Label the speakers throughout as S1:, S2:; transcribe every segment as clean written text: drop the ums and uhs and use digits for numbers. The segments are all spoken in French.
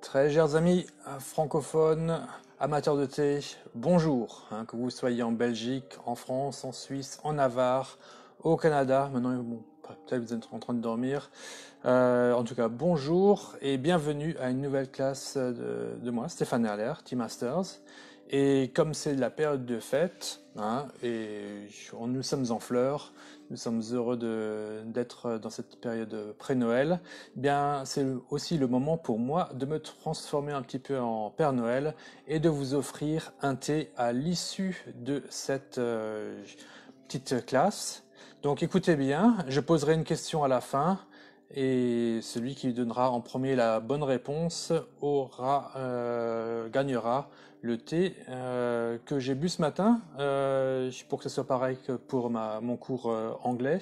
S1: Très chers amis francophones, amateurs de thé, bonjour, que vous soyez en Belgique, en France, en Suisse, en Navarre, au Canada, maintenant bon, peut-être vous êtes en train de dormir. En tout cas, bonjour et bienvenue à une nouvelle classe de moi, Stéphane Erler, Tea Masters. Et comme c'est la période de fête, nous sommes en fleurs, nous sommes heureux d'être dans cette période pré-Noël, eh bien c'est aussi le moment pour moi de me transformer un petit peu en Père Noël et de vous offrir un thé à l'issue de cette petite classe. Donc écoutez bien, je poserai une question à la fin et celui qui donnera en premier la bonne réponse gagnera le thé que j'ai bu ce matin pour que ce soit pareil que pour mon cours anglais.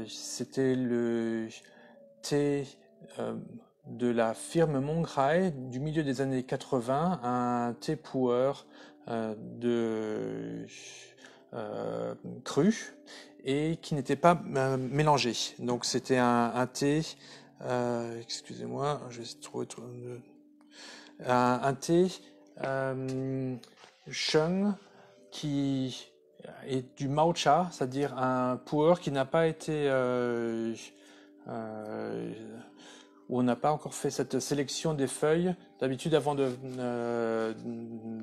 S1: C'était le thé euh, de la firme Mongrail du milieu des années 80, un thé puer de cru et qui n'était pas mélangé. Donc c'était un thé, excusez-moi, je vais essayer de trouver un thé Sheng qui est du matcha, c'est-à-dire un puer qui n'a pas été euh, où on n'a pas encore fait cette sélection des feuilles. D'habitude, avant de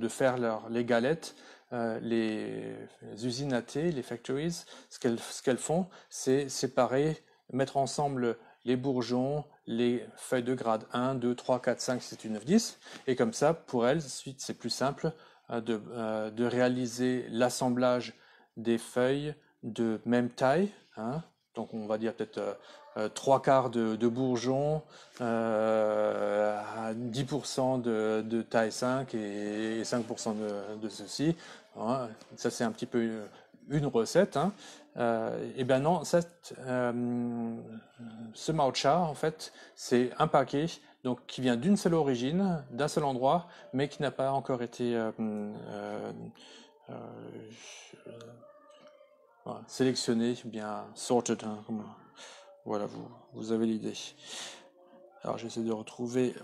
S1: faire les galettes, les usines à thé, les factories, ce qu'elles font, c'est séparer, mettre ensemble les bourgeons, les feuilles de grade 1, 2, 3, 4, 5, 6, 7, 8, 9, 10. Et comme ça, pour elles, ensuite, c'est plus simple de réaliser l'assemblage des feuilles de même taille. Hein. Donc, on va dire peut-être trois quarts de bourgeons, à 10% de taille 5 et 5% de ceci. Hein. Ça, c'est un petit peu une recette. Hein. Et bien non, ce matcha, en fait, c'est un paquet donc, qui vient d'une seule origine, d'un seul endroit, mais qui n'a pas encore été voilà, sélectionné, bien sorted. Hein, voilà, vous avez l'idée. Alors j'essaie de retrouver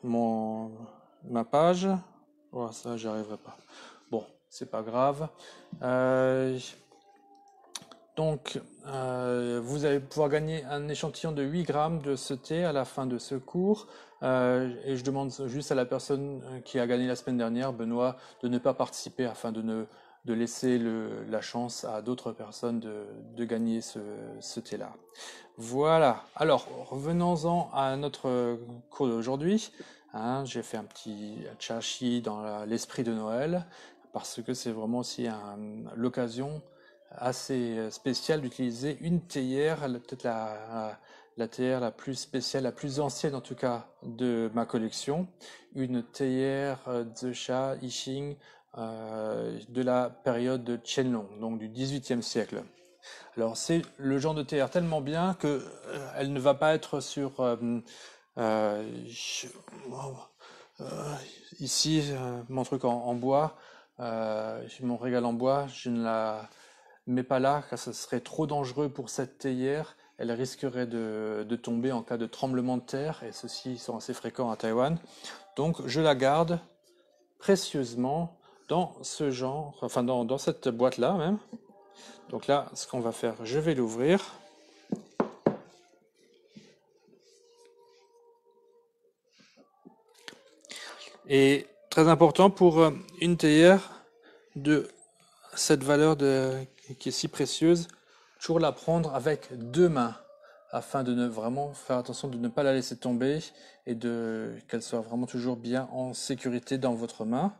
S1: mon, ma page. Voilà, ça, j'y arriverai pas. Bon, c'est pas grave. Euh, vous allez pouvoir gagner un échantillon de 8 grammes de ce thé à la fin de ce cours. Et je demande juste à la personne qui a gagné la semaine dernière, Benoît, de ne pas participer afin de laisser la chance à d'autres personnes de gagner ce thé-là. Voilà. Alors, revenons-en à notre cours d'aujourd'hui. Hein, j'ai fait un petit chashi dans l'esprit de Noël parce que c'est vraiment aussi l'occasion assez spéciale d'utiliser une théière, peut-être la théière la plus spéciale, la plus ancienne en tout cas de ma collection, une théière Zhe Yixing de la période de Qianlong, donc du XVIIIe siècle. Alors c'est le genre de théière tellement bien que elle ne va pas être sur je- euh, ici mon truc en bois, j'ai mon régal en bois, je ne la mets pas là car ce serait trop dangereux pour cette théière. Elle risquerait de tomber en cas de tremblement de terre et ceux-ci sont assez fréquents à Taïwan. Donc je la garde précieusement dans ce genre, enfin dans cette boîte-là même. Donc là, ce qu'on va faire, je vais l'ouvrir. Et très important pour une théière de cette qui est si précieuse, toujours la prendre avec deux mains afin de ne vraiment faire attention de ne pas la laisser tomber et qu'elle soit vraiment toujours bien en sécurité dans votre main.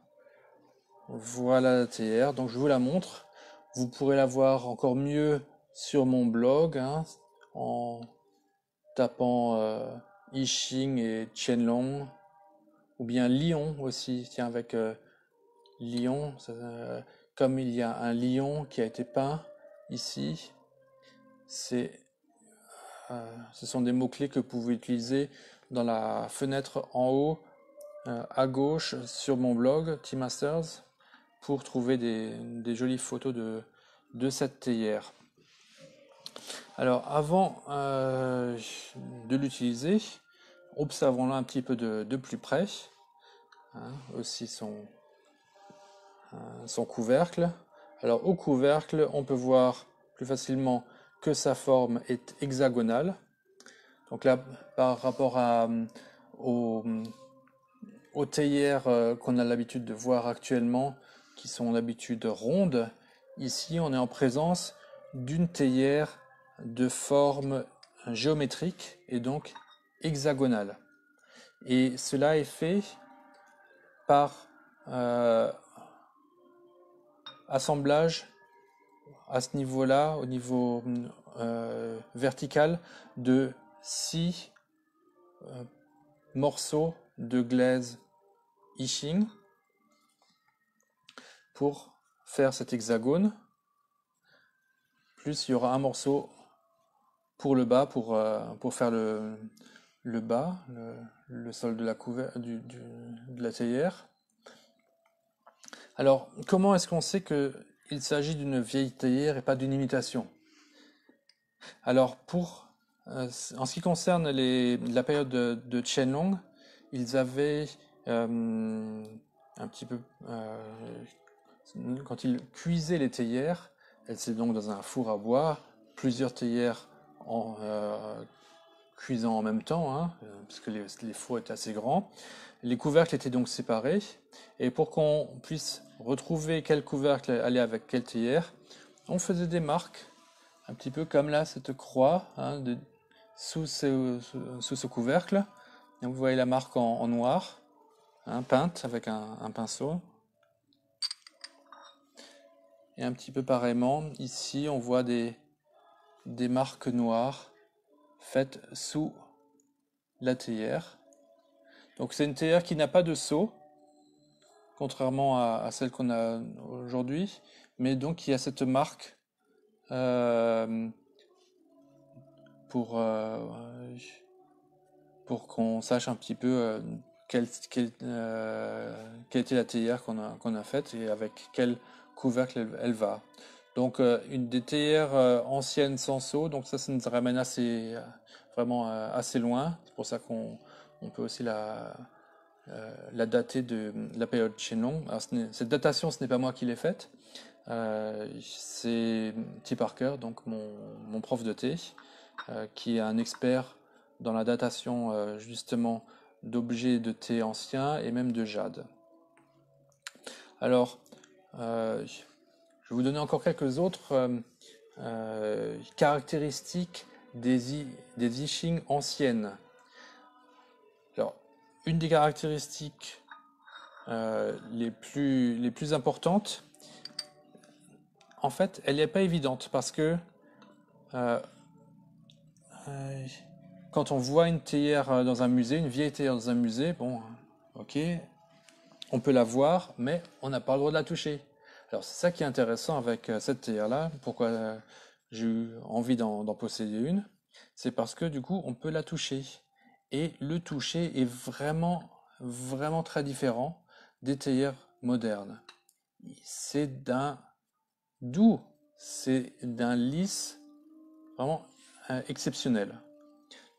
S1: Voilà la théière, donc je vous la montre. Vous pourrez la voir encore mieux sur mon blog hein, en tapant I Ching et Qianlong ou bien Lyon aussi, tiens avec Lyon, comme il y a un lion qui a été peint ici, c'est, ce sont des mots-clés que vous pouvez utiliser dans la fenêtre en haut à gauche sur mon blog Tea Masters pour trouver des jolies photos de cette théière. Alors avant de l'utiliser, observons-la un petit peu de plus près. Hein, aussi son couvercle. Alors au couvercle, on peut voir plus facilement que sa forme est hexagonale. Donc là, par rapport aux, aux théières qu'on a l'habitude de voir actuellement, qui sont d'habitude rondes, ici on est en présence d'une théière de forme géométrique et donc hexagonale. Et cela est fait par assemblage à ce niveau-là, au niveau vertical, de 6 morceaux de glaise I-Ching pour faire cet hexagone. Plus il y aura un morceau pour le bas, pour faire le bas, le sol de la de la théière. Alors, comment est-ce qu'on sait qu'il s'agit d'une vieille théière et pas d'une imitation? Alors, en ce qui concerne la période de Qianlong, ils avaient un petit peu, quand ils cuisaient les théières, elles étaient donc dans un four à bois, plusieurs théières cuisant en même temps, hein, parce que les fours étaient assez grands. Les couvercles étaient donc séparés, et pour qu'on puisse retrouver quel couvercle allait avec quelle théière, on faisait des marques, un petit peu comme là cette croix, hein, sous ce couvercle. Donc vous voyez la marque en noir, hein, peinte avec un pinceau. Et un petit peu pareillement, ici on voit des marques noires faites sous la théière. Donc c'est une théière qui n'a pas de seau, contrairement à celle qu'on a aujourd'hui, mais donc qui a cette marque pour qu'on sache un petit peu quelle était la théière qu'on a faite et avec quel couvercle elle va. Donc une des théières anciennes sans seau, donc ça nous ramène vraiment assez loin. C'est pour ça qu'on peut aussi la dater de la période Qianlong. Alors cette datation, ce n'est pas moi qui l'ai faite. C'est T. Parker, donc mon prof de thé, qui est un expert dans la datation justement d'objets de thé anciens et même de jade. Alors, je vais vous donner encore quelques autres caractéristiques des I-Ching anciennes. Alors, une des caractéristiques les plus importantes, en fait, elle n'est pas évidente parce que quand on voit une théière dans un musée, une vieille théière dans un musée, bon, ok, on peut la voir, mais on n'a pas le droit de la toucher. Alors c'est ça qui est intéressant avec cette théière-là, pourquoi j'ai eu envie d'en posséder une, c'est parce que du coup on peut la toucher. Et le toucher est vraiment, vraiment très différent des théières modernes. C'est d'un doux, c'est d'un lisse vraiment exceptionnel.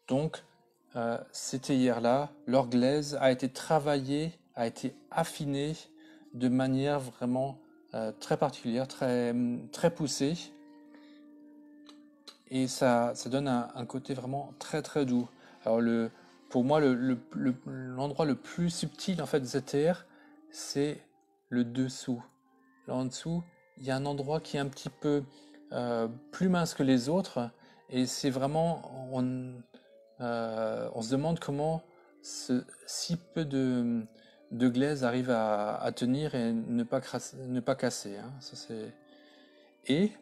S1: Donc, ces théières-là, leur glaise a été travaillée, a été affinée de manière vraiment très particulière, très, très poussée. Et ça donne un côté vraiment très très doux. Alors pour moi, l'endroit le plus subtil en fait de cette théière, c'est le dessous. Là en dessous, il y a un endroit qui est un petit peu plus mince que les autres. Et c'est vraiment, on se demande comment si peu de glaise arrive à tenir et ne pas casser. Hein. Et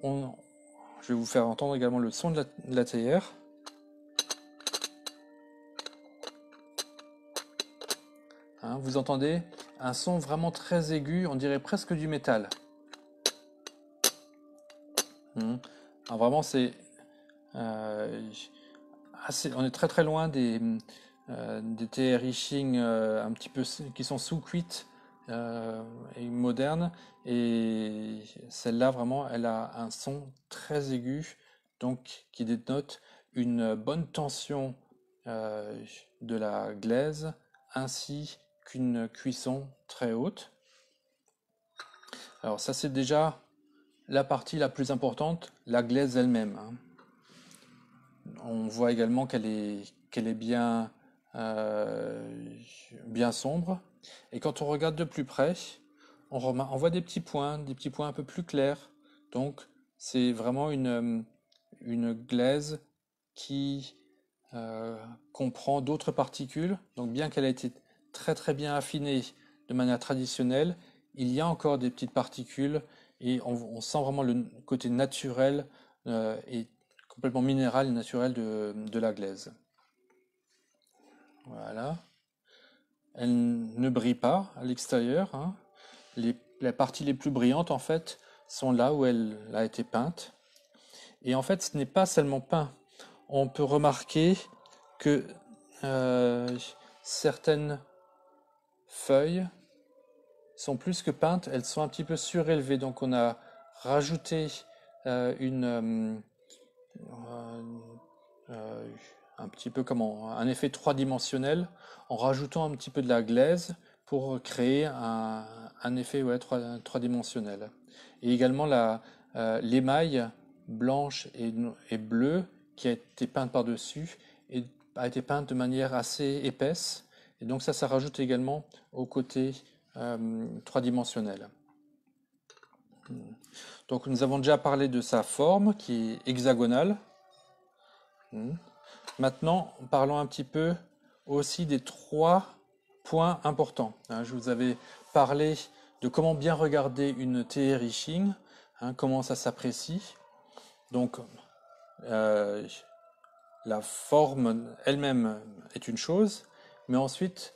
S1: je vais vous faire entendre également le son de la théière. Hein, vous entendez un son vraiment très aigu, on dirait presque du métal. Alors vraiment, c'est on est très très loin des théières I-Ching un petit peu qui sont sous-cuites et modernes. Et celle-là, vraiment, elle a un son très aigu, donc qui dénote une bonne tension de la glaise ainsi qu'une cuisson très haute. Alors ça c'est déjà la partie la plus importante, la glaise elle-même, hein. On voit également qu'elle est bien sombre. Et quand on regarde de plus près, on voit des petits points un peu plus clairs. Donc c'est vraiment une glaise qui comprend d'autres particules. Donc bien qu'elle ait été très très bien affinée de manière traditionnelle, il y a encore des petites particules et on sent vraiment le côté naturel et complètement minéral et naturel de la glaise. Voilà. Elle ne brille pas à l'extérieur, hein. Les parties les plus brillantes, en fait, sont là où elle a été peinte. Et en fait, ce n'est pas seulement peint. On peut remarquer que euh, certaines feuilles sont plus que peintes, elles sont un petit peu surélevées. Donc on a rajouté euh, un petit peu comme un effet trois-dimensionnel en rajoutant un petit peu de la glaise pour créer un effet ouais, trois-dimensionnel. Et également l'émail blanche et bleue qui a été peinte par-dessus a été peinte de manière assez épaisse. Et donc ça rajoute également au côté trois-dimensionnel. Donc nous avons déjà parlé de sa forme qui est hexagonale. Maintenant, parlons un petit peu aussi des trois points importants. Je vous avais parlé de comment bien regarder une théière I Ching, comment ça s'apprécie. Donc, la forme elle-même est une chose, mais ensuite,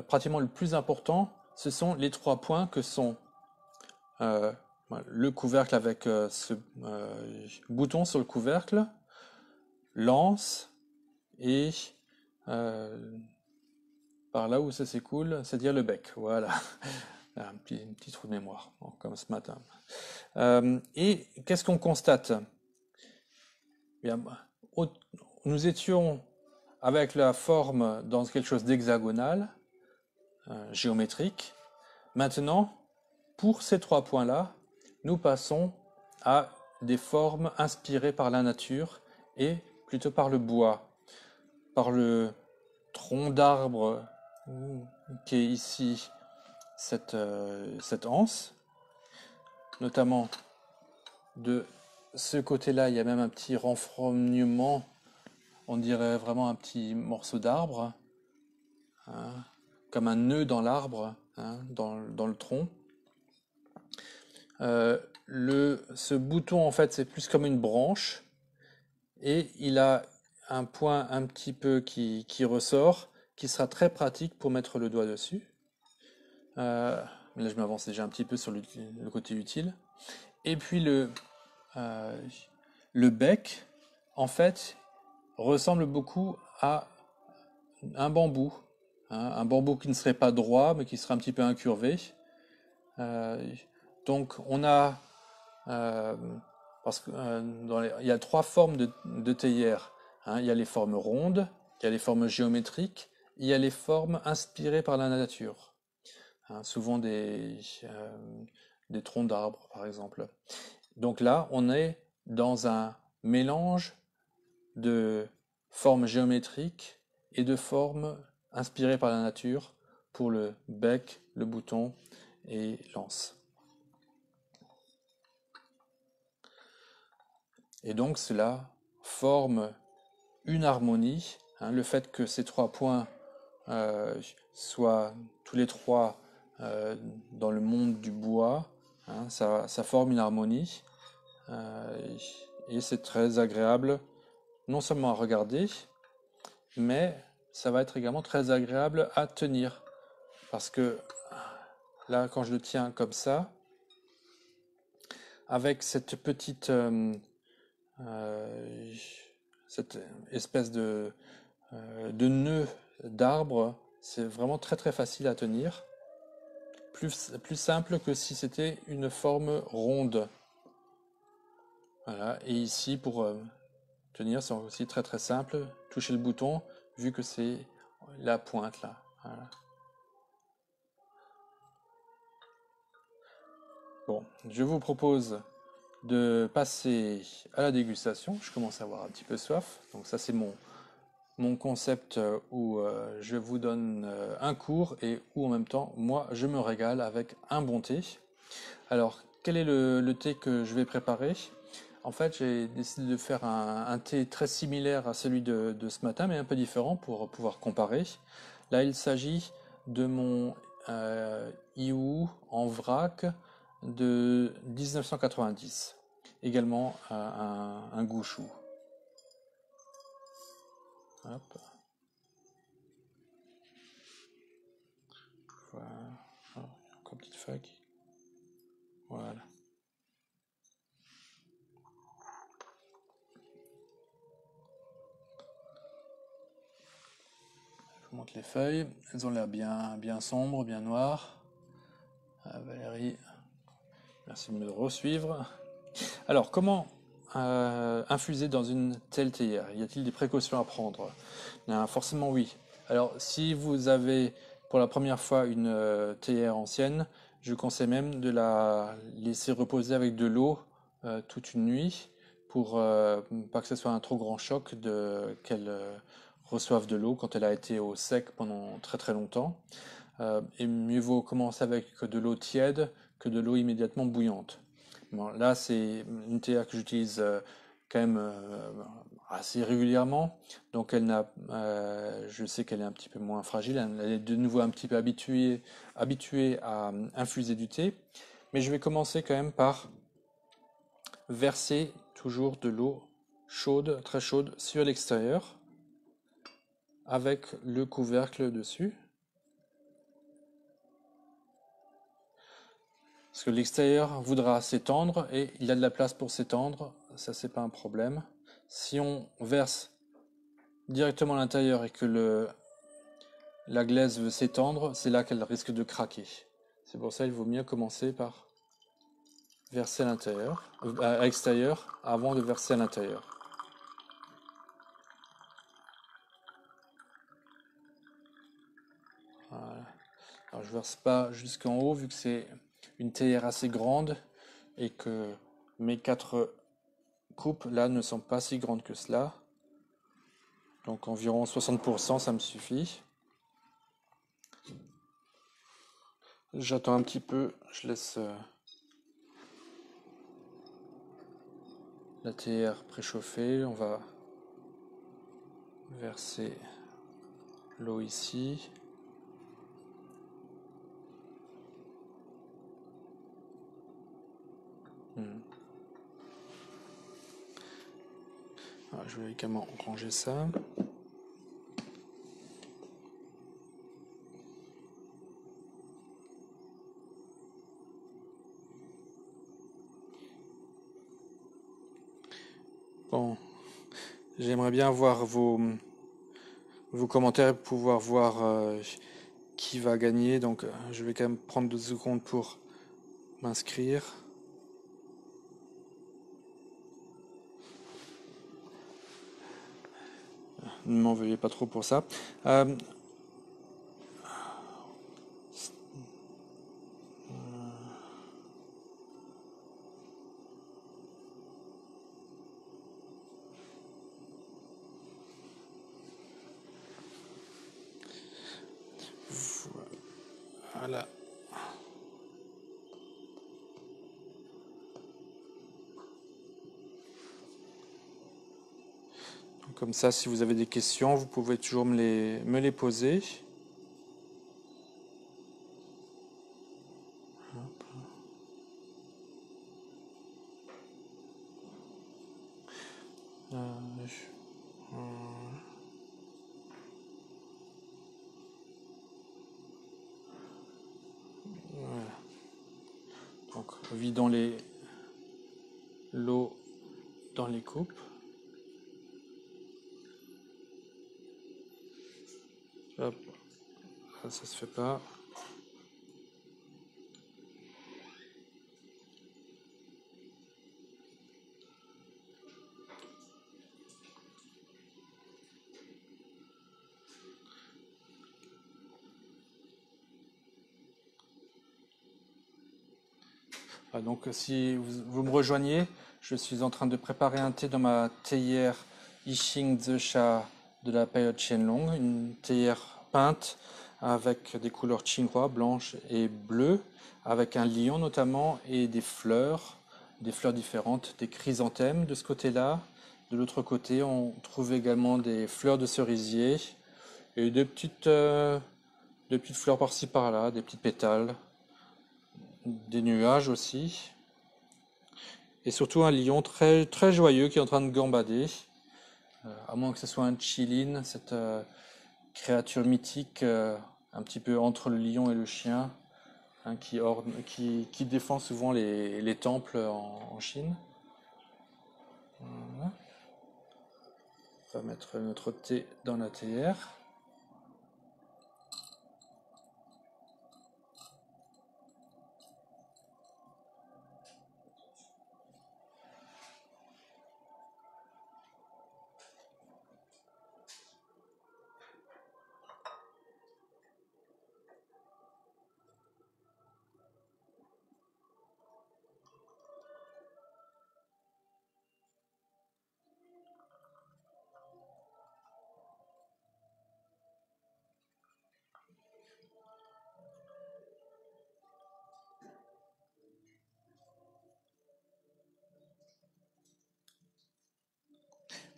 S1: pratiquement le plus important, ce sont les trois points que sont le couvercle avec ce bouton sur le couvercle, l'anse et par là où ça s'écoule, c'est-à-dire le bec. Voilà, un petit trou de mémoire, comme ce matin. Et qu'est-ce qu'on constate? Bien, nous étions avec la forme dans quelque chose d'hexagonal, géométrique. Maintenant, pour ces trois points-là, nous passons à des formes inspirées par la nature et plutôt par le bois, par le tronc d'arbre qui est ici cette anse, notamment de ce côté-là, il y a même un petit renfrognement, on dirait vraiment un petit morceau d'arbre, hein, comme un nœud dans l'arbre, hein, dans le tronc. Ce bouton, en fait, c'est plus comme une branche, et il a un point un petit peu qui ressort, qui sera très pratique pour mettre le doigt dessus. Là, je m'avance déjà un petit peu sur le côté utile. Et puis le bec, en fait, ressemble beaucoup à un bambou. Un bambou qui ne serait pas droit, mais qui serait un petit peu incurvé. Donc, on a... parce que il y a trois formes de théière. Il y a les formes rondes, il y a les formes géométriques, il y a les formes inspirées par la nature. Souvent des troncs d'arbres, par exemple. Donc là, on est dans un mélange de formes géométriques et de formes inspirées par la nature pour le bec, le bouton et l'anse. Et donc cela forme une harmonie. Le fait que ces trois points soient tous les trois dans le monde du bois, ça forme une harmonie. Et c'est très agréable, non seulement à regarder, mais ça va être également très agréable à tenir. Parce que là, quand je le tiens comme ça, avec cette petite cette espèce de nœud d'arbre, c'est vraiment très très facile à tenir. Plus simple que si c'était une forme ronde. Voilà. Et ici, pour tenir, c'est aussi très très simple. Toucher le bouton, vu que c'est la pointe là. Voilà. Bon, je vous propose de passer à la dégustation. Je commence à avoir un petit peu soif. Donc ça c'est mon concept où je vous donne un cours et où en même temps, moi, je me régale avec un bon thé. Alors, quel est le thé que je vais préparer? En fait, j'ai décidé de faire un thé très similaire à celui de ce matin, mais un peu différent pour pouvoir comparer. Là, il s'agit de mon Iou en vrac de 1990. Également un goût chou. Hop. Voilà. Oh, encore une petite feuille. Voilà. Je vous montre les feuilles. Elles ont l'air bien sombres, bien noires. Ah, Valérie, merci de me resuivre. Alors, comment infuser dans une telle théière? Y a-t-il des précautions à prendre? Forcément oui. Alors, si vous avez pour la première fois une théière ancienne, je conseille même de la laisser reposer avec de l'eau toute une nuit pour pas que ce soit un trop grand choc qu'elle reçoive de l'eau quand elle a été au sec pendant très très longtemps. Et mieux vaut commencer avec de l'eau tiède que de l'eau immédiatement bouillante. Bon, là, c'est une théière que j'utilise quand même assez régulièrement, donc je sais qu'elle est un petit peu moins fragile, elle est de nouveau un petit peu habituée à infuser du thé, mais je vais commencer quand même par verser toujours de l'eau chaude, très chaude, sur l'extérieur, avec le couvercle dessus. Parce que l'extérieur voudra s'étendre et il y a de la place pour s'étendre, ça c'est pas un problème. Si on verse directement à l'intérieur et que la glaise veut s'étendre, c'est là qu'elle risque de craquer. C'est pour ça qu'il vaut mieux commencer par verser à l'extérieur avant de verser à l'intérieur. Voilà. Alors je verse pas jusqu'en haut vu que c'est une théière assez grande et que mes 4 coupes là ne sont pas si grandes que cela. Donc environ 60%, ça me suffit. J'attends un petit peu, je laisse la théière préchauffer. On va verser l'eau ici. Alors, je vais également ranger ça. Bon, j'aimerais bien voir vos commentaires, pouvoir voir qui va gagner. Donc, je vais quand même prendre 2 secondes pour m'inscrire. Ne m'en veuillez pas trop pour ça. Voilà. Comme ça, si vous avez des questions, vous pouvez toujours me les poser. Voilà. Donc, vidons l'eau dans les coupes. Hop. Ça se fait pas. Donc si vous me rejoignez, je suis en train de préparer un thé dans ma théière Yixing Zhe de la période Qianlong, une théière peinte avec des couleurs Qinghua, blanches et bleues, avec un lion notamment et des fleurs différentes, des chrysanthèmes de ce côté-là. De l'autre côté, on trouve également des fleurs de cerisier et des petites fleurs par-ci par-là, des petits pétales, des nuages aussi. Et surtout un lion très, très joyeux qui est en train de gambader. À moins que ce soit un Qilin, cette créature mythique un petit peu entre le lion et le chien, hein, qui défend souvent les temples en Chine. Voilà. On va mettre notre thé dans la théière.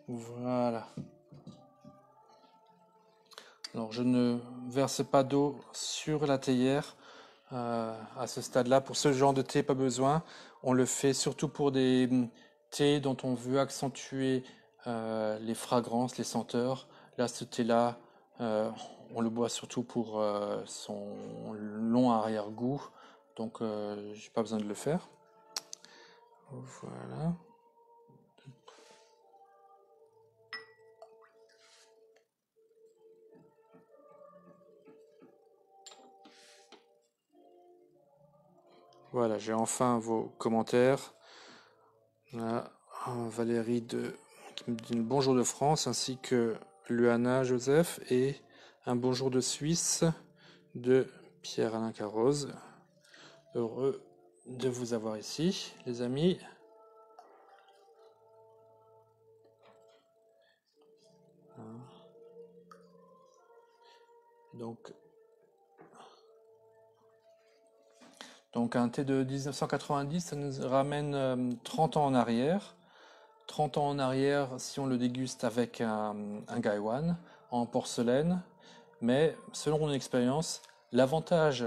S1: Voilà. Alors je ne verse pas d'eau sur la théière à ce stade-là. Pour ce genre de thé, pas besoin. On le fait surtout pour des thés dont on veut accentuer les fragrances, les senteurs. Là, ce thé-là, on le boit surtout pour son long arrière-goût. Donc, j'ai pas besoin de le faire. Voilà. Voilà, j'ai enfin vos commentaires. Là, Valérie qui me dit bonjour de France, ainsi que Luana Joseph et un bonjour de Suisse de Pierre-Alain Carroz. Heureux de vous avoir ici, les amis. Donc un thé de 1990, ça nous ramène 30 ans en arrière. 30 ans en arrière si on le déguste avec un Gaiwan en porcelaine. Mais selon mon expérience, l'avantage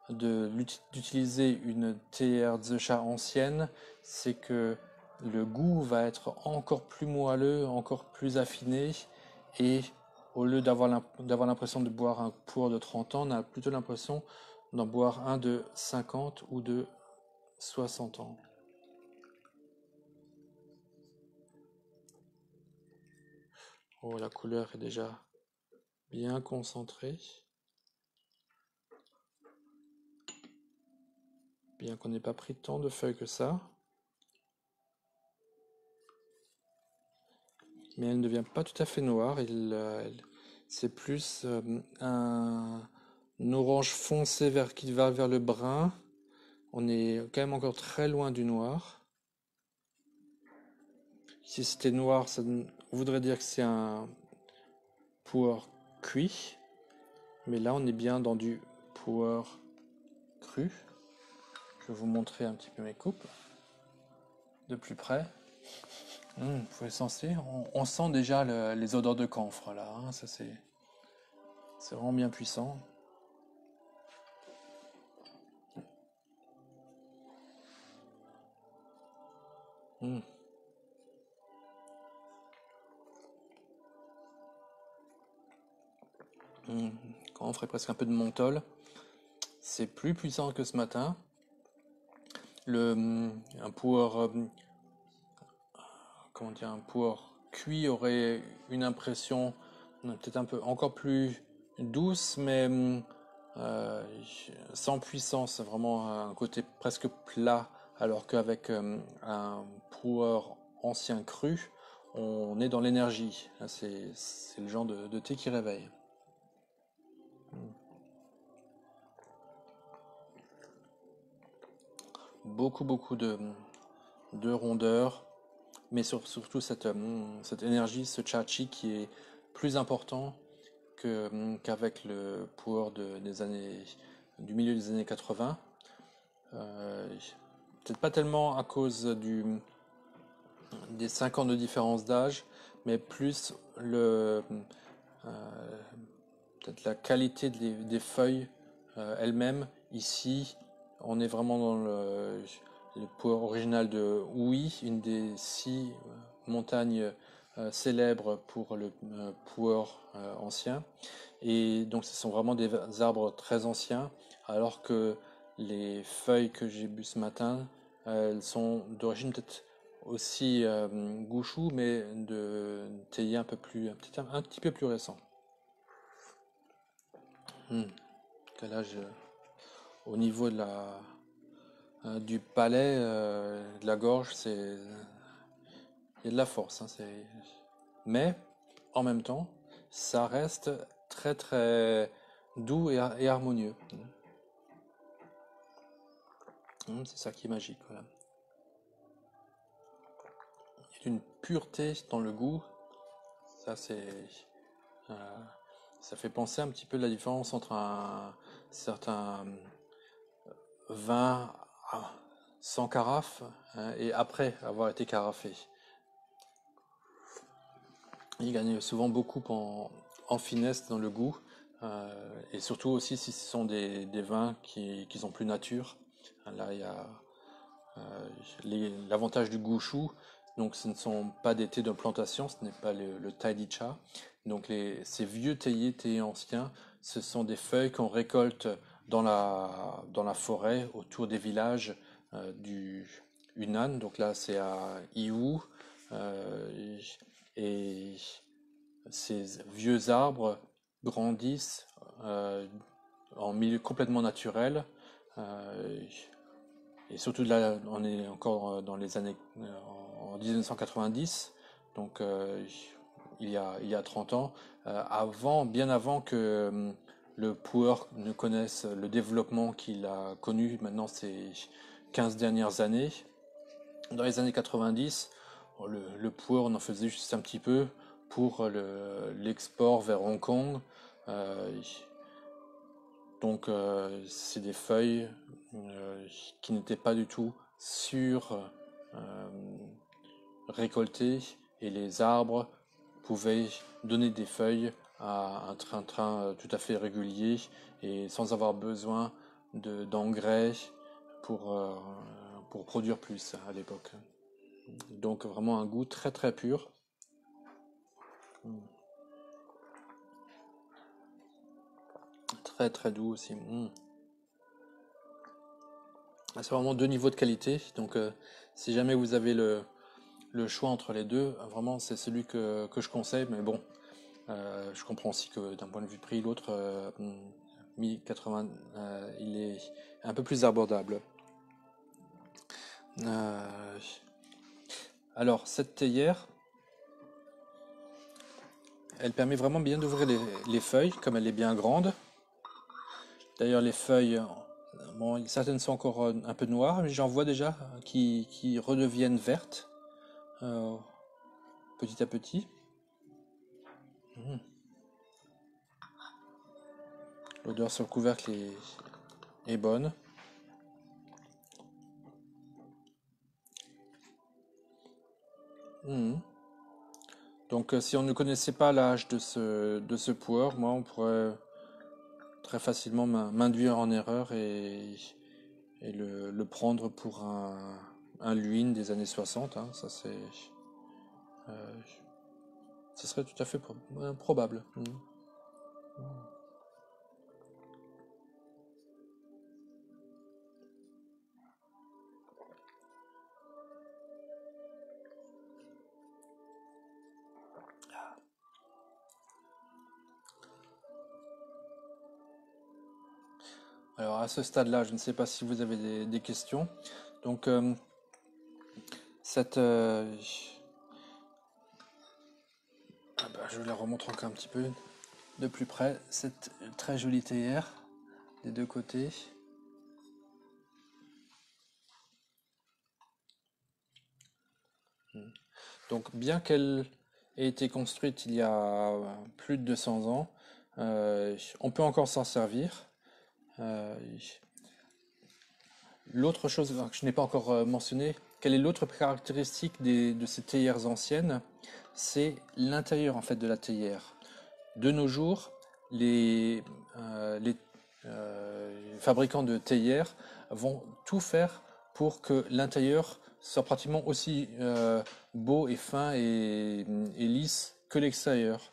S1: d'utiliser une théière Zesha ancienne, c'est que le goût va être encore plus moelleux, encore plus affiné, et au lieu d'avoir l'impression de boire un pour de 30 ans, on a plutôt l'impression d'en boire un de 50 ou de 60 ans. Oh, la couleur est déjà bien concentrée. Bien qu'on n'ait pas pris tant de feuilles que ça. Mais elle ne devient pas tout à fait noire. C'est plus un orange foncé qui va vers le brun. On est quand même encore très loin du noir. Si c'était noir, ça voudrait dire que c'est un pour cuit. Mais là, on est bien dans du pour cru. Je vais vous montrer un petit peu mes coupes de plus près. Vous pouvez sentir. On sent déjà les odeurs de camphre là. Hein, ça c'est vraiment bien puissant. Quand on ferait presque un peu de menthol. C'est plus puissant que ce matin. Un pour comment dire, un pour cuit aurait une impression peut-être un peu encore plus douce, mais sans puissance, vraiment un côté presque plat, alors qu'avec un pour ancien cru, on est dans l'énergie. C'est le genre de thé qui réveille. beaucoup de rondeur, mais surtout cette énergie, ce chachi qui est plus important qu'avec le power du milieu des années 80. Euh, Peut-être pas tellement à cause des 5 ans de différence d'âge, mais plus euh, peut-être la qualité des feuilles elles-mêmes. Ici, on est vraiment dans le power original de Hui, une des 6 montagnes célèbres pour le power ancien. Et donc, ce sont vraiment des arbres très anciens, alors que les feuilles que j'ai vues ce matin, elles sont d'origine peut-être aussi gouchou, mais de théier un petit peu plus récent. Hmm. Quel âge au niveau du palais, de la gorge, il y a de la force, hein, mais en même temps, ça reste très très doux et harmonieux. C'est ça qui est magique, voilà. Il y a une pureté dans le goût, ça euh, ça fait penser un petit peu la différence entre un certain vin sans carafe et après avoir été carafé. Il gagne souvent beaucoup en finesse dans le goût, et surtout aussi si ce sont des vins qui sont plus nature. Là, il y a l'avantage du gouchou, donc ce ne sont pas des thés de plantation, ce n'est pas le Taidicha. Donc ces vieux théiers anciens, ce sont des feuilles qu'on récolte dans la forêt autour des villages du Yunnan. Donc là, c'est à Yiwu. euh, et ces vieux arbres grandissent en milieu complètement naturel. euh, et surtout là, on est encore dans les années en 1990, donc il y a 30 ans, bien avant que le Puer ne connaisse le développement qu'il a connu maintenant ces 15 dernières années. Dans les années 90, le Puer, on en faisait juste un petit peu pour l'export vers Hong Kong. Euh, donc c'est des feuilles qui n'étaient pas du tout sur récoltées, et les arbres pouvaient donner des feuilles à un train-train tout à fait régulier et sans avoir besoin d'engrais pour, euh, pour produire plus à l'époque. Donc vraiment un goût très très pur. Très très doux aussi. C'est vraiment deux niveaux de qualité. Donc si jamais vous avez le choix entre les deux, vraiment c'est celui que je conseille. Mais bon, je comprends aussi que d'un point de vue prix, l'autre, 1080, il est un peu plus abordable. Euh, alors, cette théière, elle permet vraiment bien d'ouvrir les feuilles, comme elle est bien grande. D'ailleurs, les feuilles, bon, certaines sont encore un peu noires, mais j'en vois déjà qui redeviennent vertes euh, petit à petit. Mmh. L'odeur sur le couvercle est bonne. Mmh. Donc, si on ne connaissait pas l'âge de ce puer, moi, on pourrait très facilement m'induire en erreur et le prendre pour un Luynes des années 60. Hein. Euh, ça serait tout à fait probable. Alors, à ce stade-là, je ne sais pas si vous avez des questions. Donc, cette, je la remontre encore un petit peu de plus près. Cette très jolie théière des deux côtés. Donc, bien qu'elle ait été construite il y a plus de 200 ans, on peut encore s'en servir. Euh, L'autre chose que je n'ai pas encore mentionné, quelle est l'autre caractéristique de ces théières anciennes? C'est l'intérieur en fait de la théière. De nos jours, les fabricants de théières vont tout faire pour que l'intérieur soit pratiquement aussi beau et fin et lisse que l'extérieur.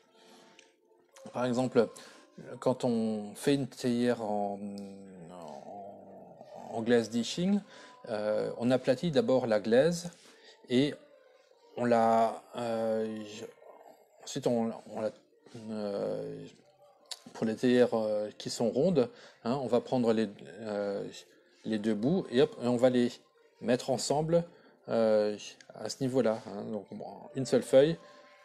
S1: Par exemple, quand on fait une théière en glaze dishing, on aplatit d'abord la glaise et on la, ensuite on la, euh, pour les théières qui sont rondes, hein, on va prendre les deux bouts et hop, et on va les mettre ensemble à ce niveau-là, hein. Donc une seule feuille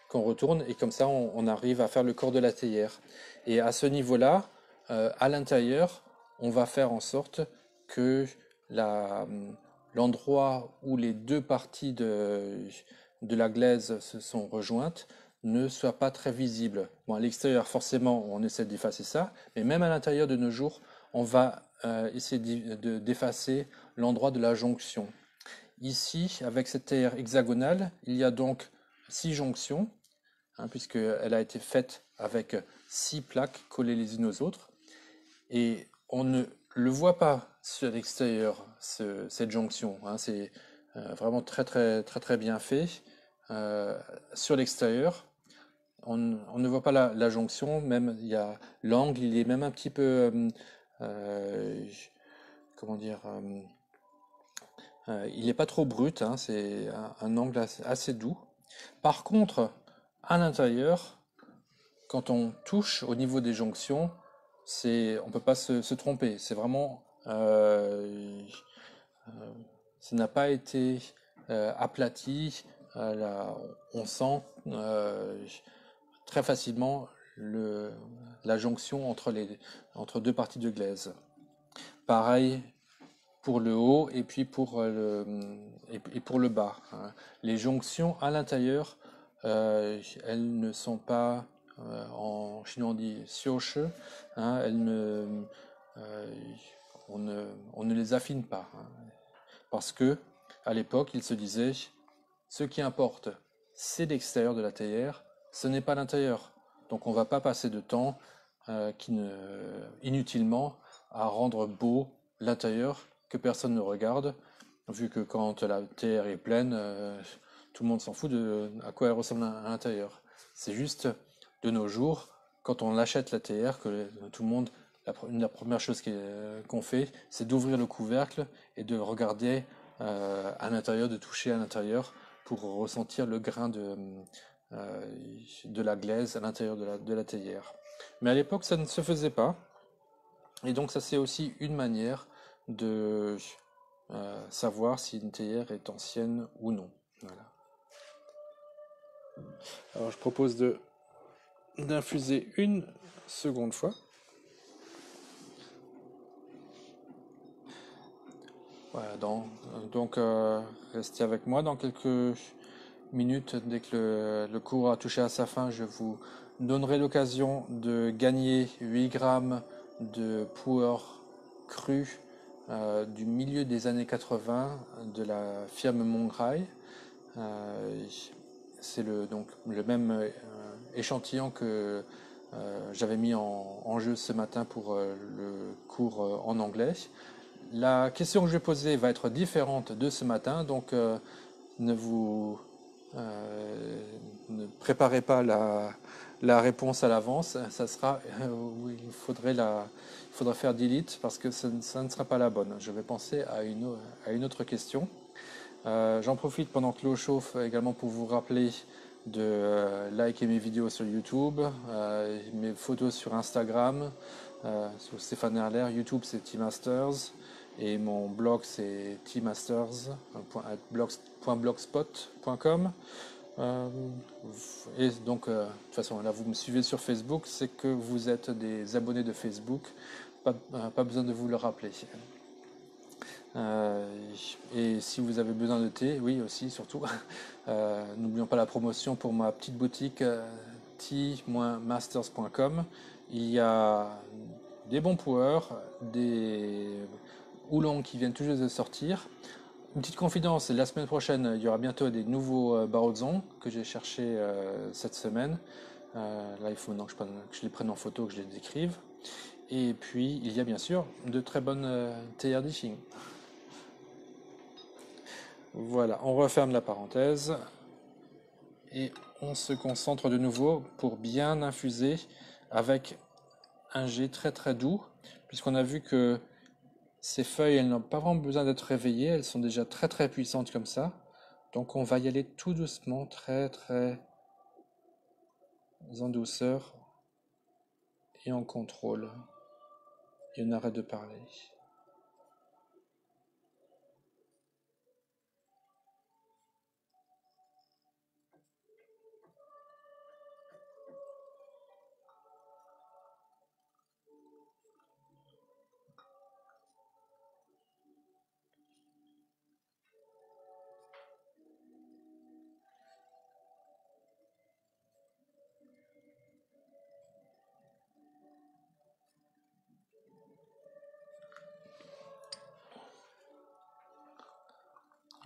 S1: qu'on retourne et comme ça on arrive à faire le corps de la théière. Et à ce niveau-là, à l'intérieur, on va faire en sorte que la, l'endroit où les deux parties de la glaise se sont rejointes ne soit pas très visible. Bon, à l'extérieur, forcément, on essaie d'effacer ça, mais même à l'intérieur de nos jours, on va essayer d'effacer l'endroit de la jonction. Ici, avec cette théière hexagonale, il y a donc 6 jonctions, hein, puisqu'elle a été faite avec 6 plaques collées les unes aux autres. Et on ne le voit pas sur l'extérieur, cette jonction, hein. C'est vraiment très très très très bien fait. Sur l'extérieur, on ne voit pas la jonction, même il y a l'angle, il est même un petit peu, euh, comment dire, il n'est pas trop brut, hein, c'est un angle assez doux. Par contre, à l'intérieur, quand on touche au niveau des jonctions, on peut pas se tromper. C'est vraiment, ça n'a pas été aplati. On sent très facilement la jonction entre deux parties de glaise. Pareil pour le haut et puis et pour le bas, hein. Les jonctions à l'intérieur, elles ne sont pas, en chinois on dit xiushi, hein, euh, on ne les affine pas, hein, parce que à l'époque il se disait ce qui importe c'est l'extérieur de la théière, ce n'est pas l'intérieur. Donc on ne va pas passer de temps inutilement à rendre beau l'intérieur que personne ne regarde, vu que quand la terre est pleine, tout le monde s'en fout de à quoi elle ressemble à l'intérieur. C'est juste de nos jours, quand on achète la terre, que tout le monde, une des premières choses qu'on fait, c'est d'ouvrir le couvercle et de regarder à l'intérieur, de toucher à l'intérieur pour ressentir le grain de la glaise à l'intérieur de la théière. Mais à l'époque, ça ne se faisait pas. Et donc ça c'est aussi une manière de savoir si une théière est ancienne ou non. Voilà. Alors je propose d'infuser une seconde fois. Voilà, donc restez avec moi dans quelques minutes. Dès que le cours a touché à sa fin, je vous donnerai l'occasion de gagner 8 grammes de puer cru du milieu des années 80 de la firme Mongrail. C'est donc le même échantillon que j'avais mis en jeu ce matin pour le cours en anglais. La question que je vais poser va être différente de ce matin, donc ne vous ne préparez pas la réponse à l'avance. Ça sera oui, il faudra faire delete parce que ça ne sera pas la bonne. Je vais penser à une autre question. J'en profite pendant que l'eau chauffe également pour vous rappeler de liker mes vidéos sur YouTube, mes photos sur Instagram, sur Stéphane Erler. YouTube c'est T-Masters et mon blog c'est tmasters.blogspot.com. Et donc, de toute façon, là, vous me suivez sur Facebook, c'est que vous êtes des abonnés de Facebook. Pas besoin de vous le rappeler. Euh, et si vous avez besoin de thé, oui aussi, surtout, n'oublions pas la promotion pour ma petite boutique tea-masters.com. Il y a des bons poureurs, des oolongs qui viennent tout juste de sortir. Une petite confidence, la semaine prochaine, il y aura bientôt des nouveaux baozong que j'ai cherché cette semaine. Là, il faut maintenant que je les prenne en photo, que je les décrive. Et puis, il y a bien sûr de très bonnes théières d'Iching. Voilà, on referme la parenthèse et on se concentre de nouveau pour bien infuser avec un jet très très doux, puisqu'on a vu que ces feuilles, elles n'ont pas vraiment besoin d'être réveillées, elles sont déjà très très puissantes comme ça. Donc on va y aller tout doucement, très très en douceur et en contrôle. Et on arrête de parler.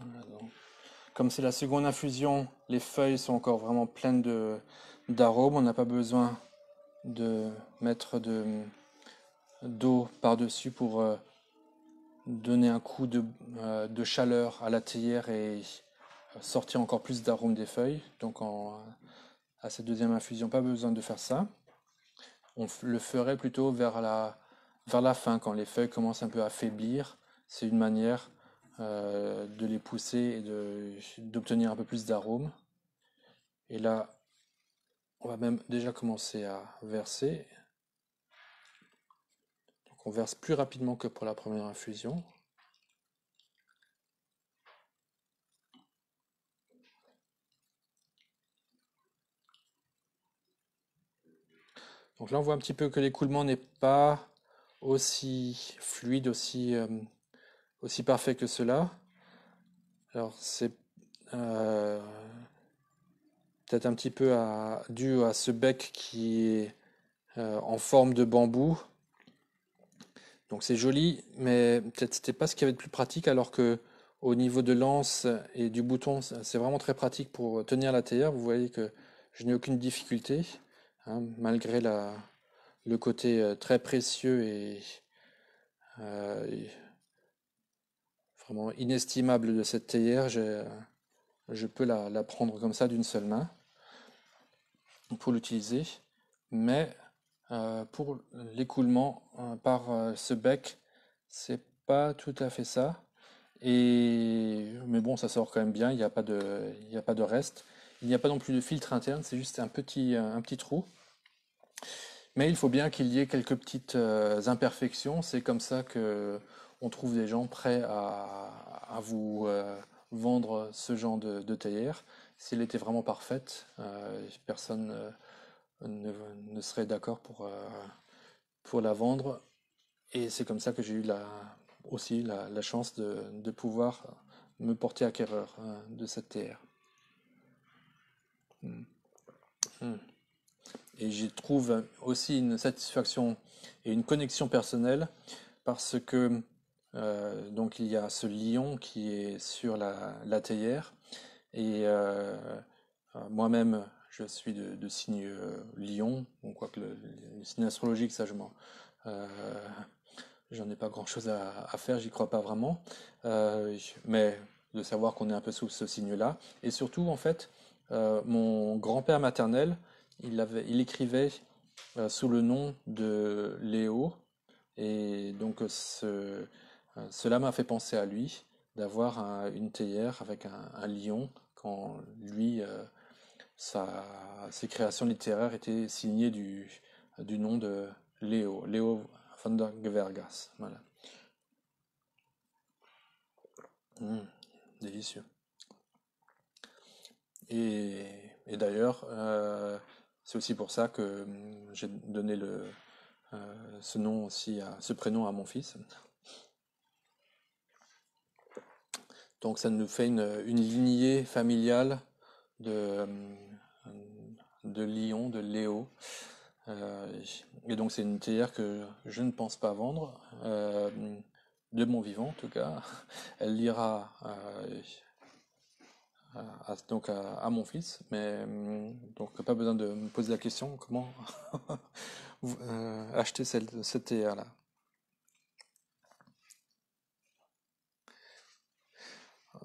S1: Voilà. Comme c'est la seconde infusion, les feuilles sont encore vraiment pleines d'arômes. On n'a pas besoin de mettre d'eau par-dessus pour donner un coup de chaleur à la théière et sortir encore plus d'arômes des feuilles. Donc à cette deuxième infusion, pas besoin de faire ça. On le ferait plutôt vers la fin, quand les feuilles commencent un peu à faiblir. C'est une manière de les pousser et d'obtenir un peu plus d'arômes. Et là, on va même déjà commencer à verser. Donc on verse plus rapidement que pour la première infusion. Donc là, on voit un petit peu que l'écoulement n'est pas aussi fluide, aussi parfait que cela. Alors c'est euh, peut-être un petit peu dû à ce bec qui est en forme de bambou. Donc c'est joli, mais peut-être c'était pas ce qu'il y avait de plus pratique, alors que au niveau de l'anse et du bouton, c'est vraiment très pratique pour tenir la théière. Vous voyez que je n'ai aucune difficulté, hein, malgré le côté très précieux et vraiment inestimable de cette théière. Je peux la prendre comme ça d'une seule main pour l'utiliser, mais pour l'écoulement par ce bec, c'est pas tout à fait ça. Mais bon, ça sort quand même bien, il y a pas de reste. Il n'y a pas non plus de filtre interne, c'est juste un petit trou. Mais il faut bien qu'il y ait quelques petites imperfections. C'est comme ça que on trouve des gens prêts à vous vendre ce genre de théière. Si elle était vraiment parfaite, personne ne, ne serait d'accord pour la vendre. Et c'est comme ça que j'ai eu aussi la chance de pouvoir me porter acquéreur de cette théière. Mm. Mm. Et j'y trouve aussi une satisfaction et une connexion personnelle parce que donc il y a ce lion qui est sur la théière et moi-même je suis de signe lion, bon, quoique le signe astrologique ça euh, j'en ai pas grand-chose à faire, j'y crois pas vraiment. Mais de savoir qu'on est un peu sous ce signe-là. Et surtout, en fait, mon grand-père maternel, il écrivait sous le nom de Léo. Et donc, cela m'a fait penser à lui, d'avoir une théière avec un lion, quand lui, ses créations littéraires étaient signées du nom de Léo, Léo van der Gevergas. Voilà. Mm, délicieux. Et, et d'ailleurs, c'est aussi pour ça que j'ai donné ce nom aussi, ce prénom à mon fils. Donc ça nous fait une lignée familiale de, de lion, de Léo. Euh, et donc c'est une théière que je ne pense pas vendre, de mon vivant en tout cas. Elle ira donc à mon fils, mais donc pas besoin de me poser la question comment acheter cette théière-là.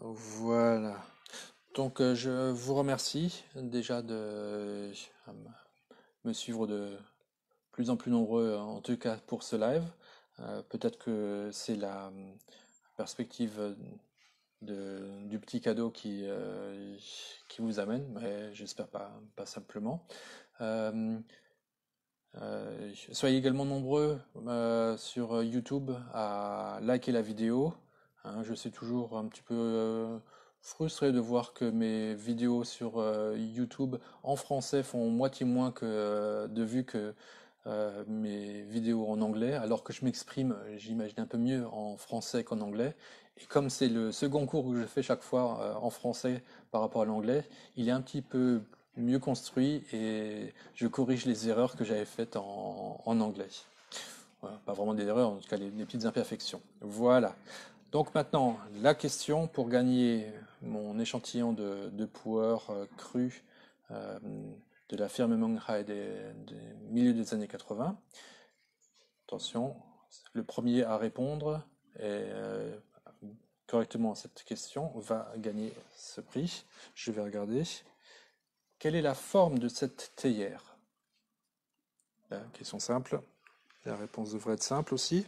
S1: Voilà. Donc je vous remercie déjà de me suivre de plus en plus nombreux, en tout cas pour ce live. Peut-être que c'est la perspective du petit cadeau qui vous amène, mais j'espère pas simplement. Euh, Soyez également nombreux sur YouTube à liker la vidéo. Hein, je suis toujours un petit peu frustré de voir que mes vidéos sur YouTube en français font moitié moins de vues que mes vidéos en anglais, alors que je m'exprime, j'imagine, un peu mieux en français qu'en anglais. Et comme c'est le second cours que je fais chaque fois en français par rapport à l'anglais, il est un petit peu mieux construit et je corrige les erreurs que j'avais faites en anglais. Voilà, pas vraiment des erreurs, en tout cas les petites imperfections. Voilà. Donc maintenant, la question pour gagner mon échantillon de puer cru euh, de la firme Monghai des milieux des années 80. Attention, le premier à répondre correctement à cette question va gagner ce prix. Je vais regarder. Quelle est la forme de cette théière? Question simple. La réponse devrait être simple aussi.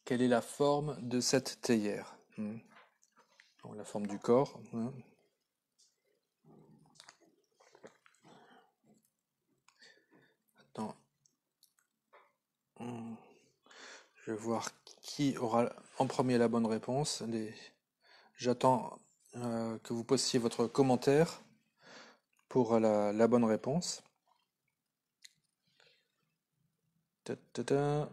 S1: Quelle est la forme de cette théière? Donc, la forme du corps. Attends. Je vais voir qui aura en premier la bonne réponse. J'attends que vous postiez votre commentaire pour la bonne réponse. Ta-ta-ta.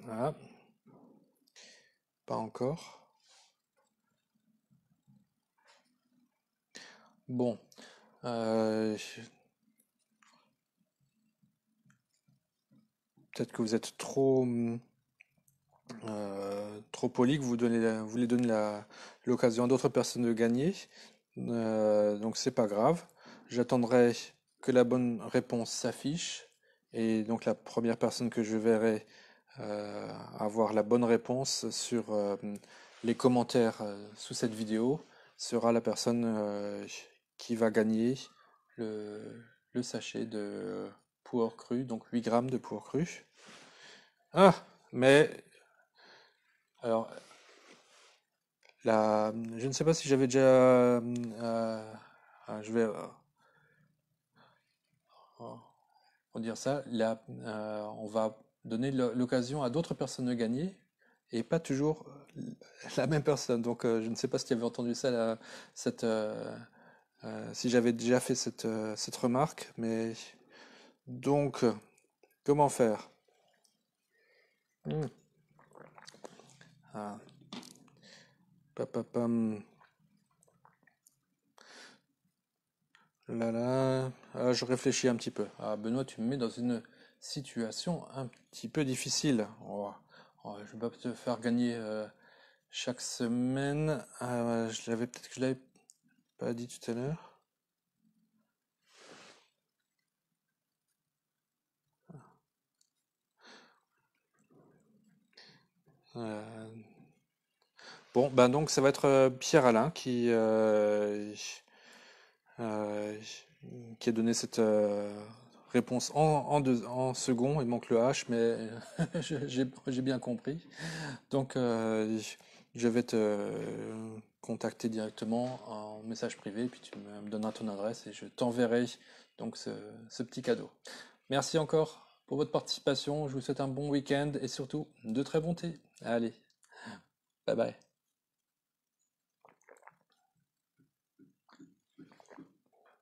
S1: Voilà. Pas encore. Bon. Peut-être que vous êtes trop poli, que vous voulez donner l'occasion à d'autres personnes de gagner. Donc c'est pas grave. J'attendrai que la bonne réponse s'affiche. Et donc la première personne que je verrai avoir la bonne réponse sur les commentaires sous cette vidéo sera la personne qui va gagner le, le sachet de puer cru, donc 8 grammes de puer cru. Ah, mais alors je ne sais pas si j'avais déjà. Je vais dire ça. Là, on va donner l'occasion à d'autres personnes de gagner et pas toujours la même personne. Donc, je ne sais pas si tu avais entendu ça, cette, si j'avais déjà fait cette remarque, mais donc, comment faire? Hmm. Ah, papapam. Là, là, je réfléchis un petit peu. Ah, Benoît, tu me mets dans une situation un petit peu difficile. Je vais pas te faire gagner chaque semaine. Peut-être que je l'avais pas dit tout à l'heure. Euh, bon, ben donc ça va être Pierre-Alain euh, qui a donné cette réponse en second. Il manque le H, mais j'ai bien compris. Donc, je vais te contacter directement en message privé, puis tu me donneras ton adresse et je t'enverrai donc ce petit cadeau. Merci encore pour votre participation. Je vous souhaite un bon week-end et surtout de très bons thés. Allez, bye bye.